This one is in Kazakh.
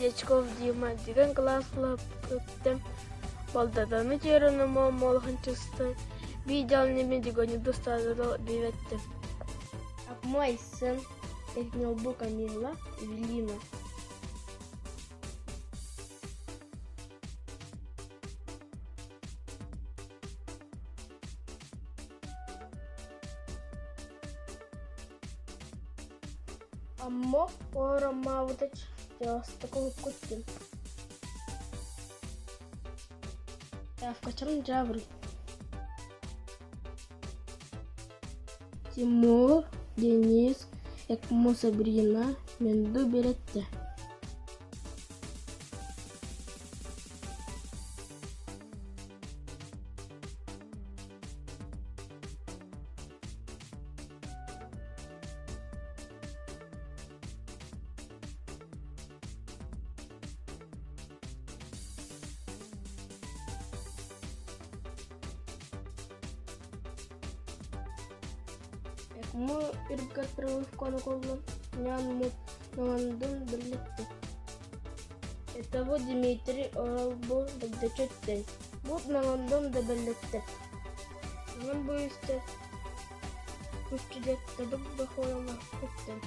Дечков Дима деген класслы көттем. Балдаданы жеріні молғын чысты. Видео неме дегені достадырыл беветтім. Мой сын Эхнелбу Камила Эвелина. Аммо орамавыдач ястыкы көттім. Явкачам Джавры. Тимур, Денис, Экмо Сабрина, Менду Беретте. Экмо иргат прилывканы колдон, нянмут наңандын бірлетті. Это вот Дмитрий Оралбу дагдачеттен. Вот наңандын да бірлетті. Наңан бойысты күшчідек тадып бақылама көттен.